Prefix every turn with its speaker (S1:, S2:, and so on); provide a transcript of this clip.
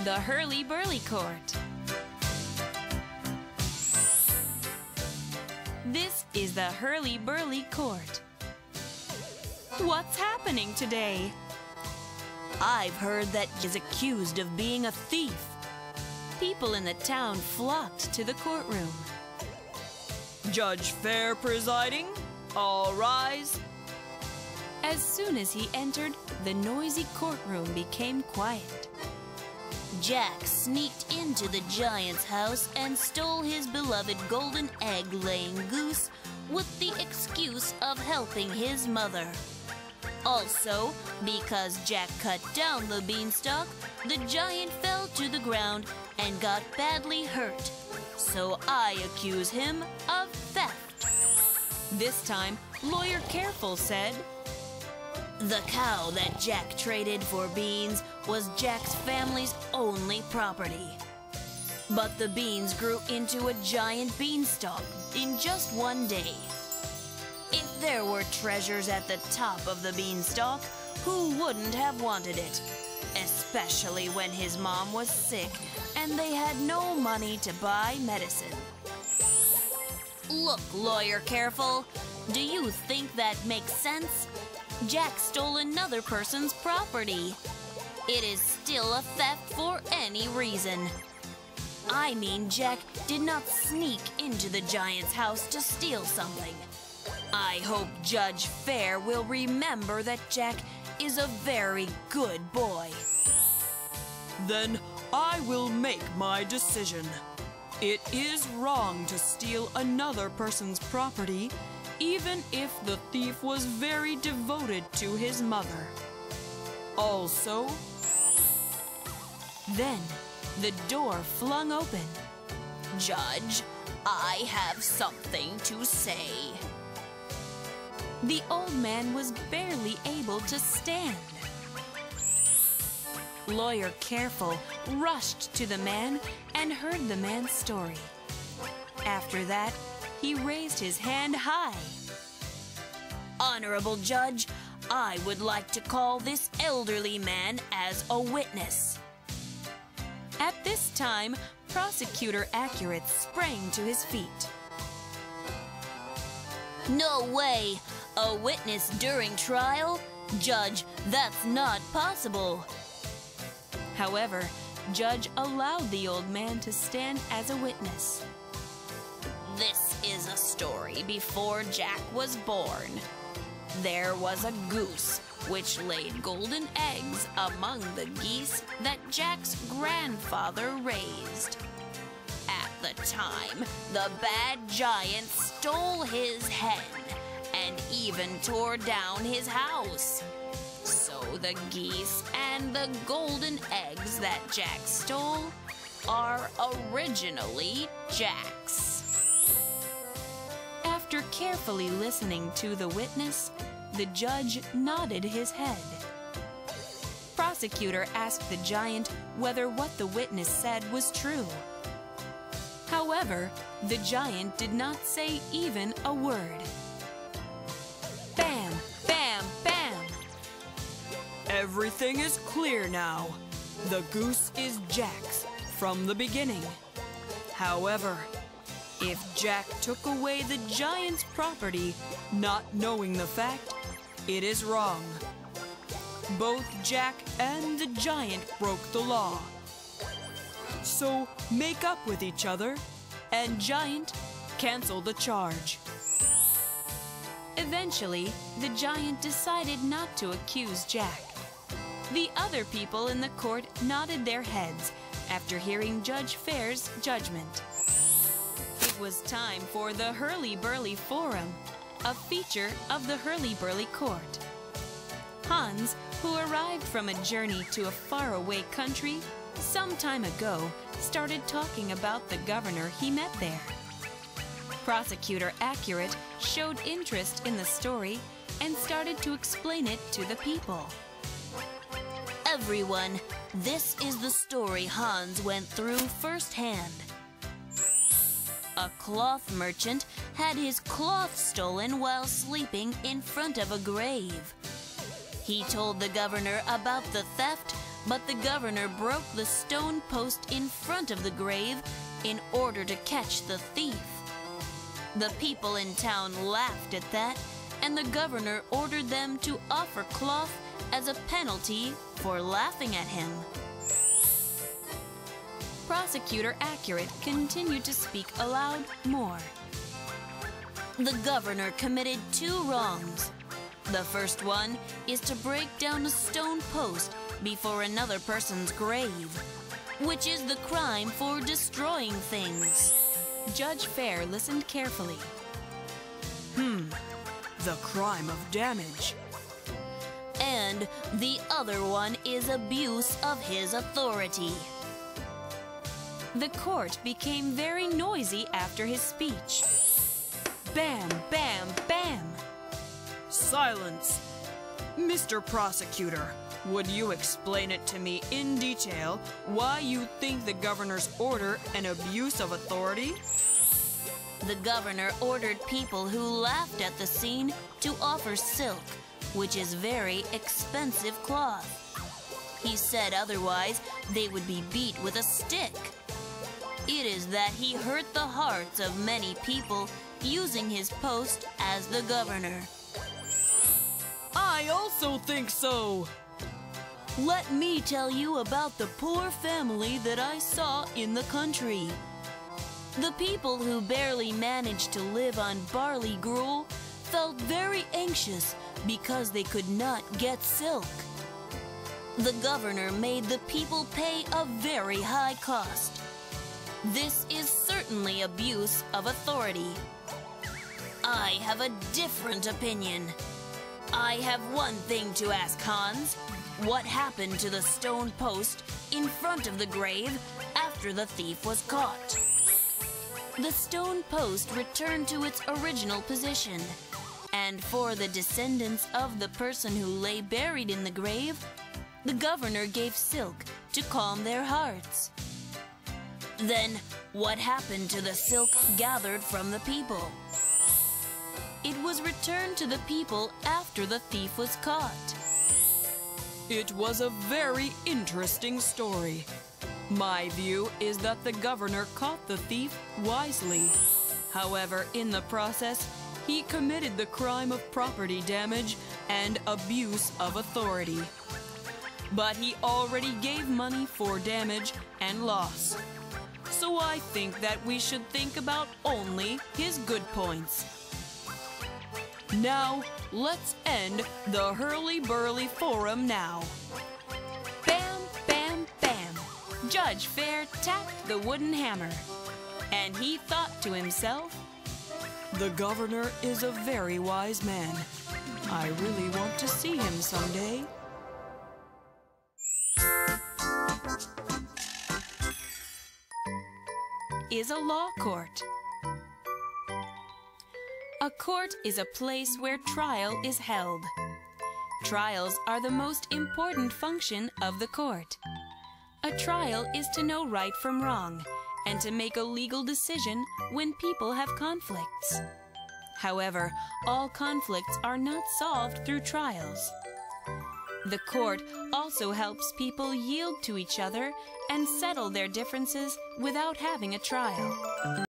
S1: the Hurly-Burly Court. This is the Hurly-Burly Court. What's happening today? I've heard that he is accused of being a thief. People in the town flocked to the courtroom. Judge Fair presiding. All rise. As soon as he entered, the noisy courtroom became quiet.
S2: Jack sneaked into the giant's house and stole his beloved golden egg-laying goose with the excuse of helping his mother. Also, because Jack cut down the beanstalk, the giant fell to the ground and got badly hurt. So I accuse him of theft.
S1: This time, Lawyer Careful said,
S2: "The cow that Jack traded for beans was Jack's family's only property. But the beans grew into a giant beanstalk in just one day. If there were treasures at the top of the beanstalk, who wouldn't have wanted it? Especially when his mom was sick and they had no money to buy medicine." Look, Lawyer Careful, do you think that makes sense? Jack stole another person's property. It is still a theft for any reason. I mean, Jack did not sneak into the giant's house to steal something. I hope Judge Fair will remember that Jack is a very good boy.
S3: Then I will make my decision. It is wrong to steal another person's property, even if the thief was very devoted to his mother. Also,
S1: then the door flung open.
S2: "Judge, I have something to say."
S1: The old man was barely able to stand. Lawyer Careful rushed to the man and heard the man's story. After that, he raised his hand high.
S2: "Honorable Judge, I would like to call this elderly man as a witness."
S1: At this time, Prosecutor Accurate sprang to his feet.
S2: "No way! A witness during trial? Judge, that's not possible."
S1: However, Judge allowed the old man to stand as a witness.
S2: "This is a story before Jack was born. There was a goose which laid golden eggs among the geese that Jack's grandfather raised. At the time, the bad giant stole his hen and even tore down his house. So the geese and the golden eggs that Jack stole are originally Jack's."
S1: After carefully listening to the witness, the judge nodded his head. Prosecutor asked the giant whether what the witness said was true. However, the giant did not say even a word. Bam! Bam! Bam!
S3: everything is clear now. The goose is Jack's from the beginning. However, if Jack took away the giant's property, not knowing the fact, it is wrong. Both Jack and the giant broke the law. So make up with each other, and Giant, cancel the charge.
S1: Eventually, the giant decided not to accuse Jack. The other people in the court nodded their heads after hearing Judge Fair's judgment. It was time for the Hurly-Burly Forum, a feature of the Hurly-Burly Court. Hans, who arrived from a journey to a faraway country some time ago, started talking about the governor he met there. Prosecutor Accurate showed interest in the story and started to explain it to the people.
S2: Everyone, this is the story Hans went through firsthand. A cloth merchant had his cloth stolen while sleeping in front of a grave. He told the governor about the theft, but the governor broke the stone post in front of the grave in order to catch the thief. The people in town laughed at that, and the governor ordered them to offer cloth as a penalty for laughing at him. Prosecutor Accurate continued to speak aloud more. The governor committed 2 wrongs. The first one is to break down a stone post before another person's grave, which is the crime for destroying things.
S3: Judge Fair listened carefully. The crime of damage.
S2: And the other one is abuse of his authority.
S3: The court became very noisy after his speech. Bam, bam, bam! Silence! Mr. Prosecutor, would you explain it to me in detail why you think the governor's order an abuse of authority?
S2: The governor ordered people who laughed at the scene to offer silk, which is very expensive cloth. He said otherwise they would be beat with a stick. It is that he hurt the hearts of many people using his post as the governor.
S3: I also think so!
S2: Let me tell you about the poor family that I saw in the country. The people who barely managed to live on barley gruel felt very anxious because they could not get silk. The governor made the people pay a very high cost. This is certainly abuse of authority. I have a different opinion. I have one thing to ask Hans. What happened to the stone post in front of the grave after the thief was caught? The stone post returned to its original position, and for the descendants of the person who lay buried in the grave, the governor gave silk to calm their hearts. Then, what happened to the silk gathered from the people? It was returned to the people after the thief was caught.
S3: It was a very interesting story. My view is that the governor caught the thief wisely. However, in the process, he committed the crime of property damage and abuse of authority. But he already gave money for damage and loss. So I think that we should think about only his good points. Now, let's end the hurly-burly forum now. Bam, bam, bam. Judge Fair tapped the wooden hammer, and he thought to himself, "The governor is a very wise man. I really want to see him someday." Is a law court. A court is a place where trial is held. Trials are the most important function of the court. A trial is to know right from wrong and to make a legal decision when people have conflicts. However, all conflicts are not solved through trials. The court also helps people yield to each other and settle their differences without having a trial.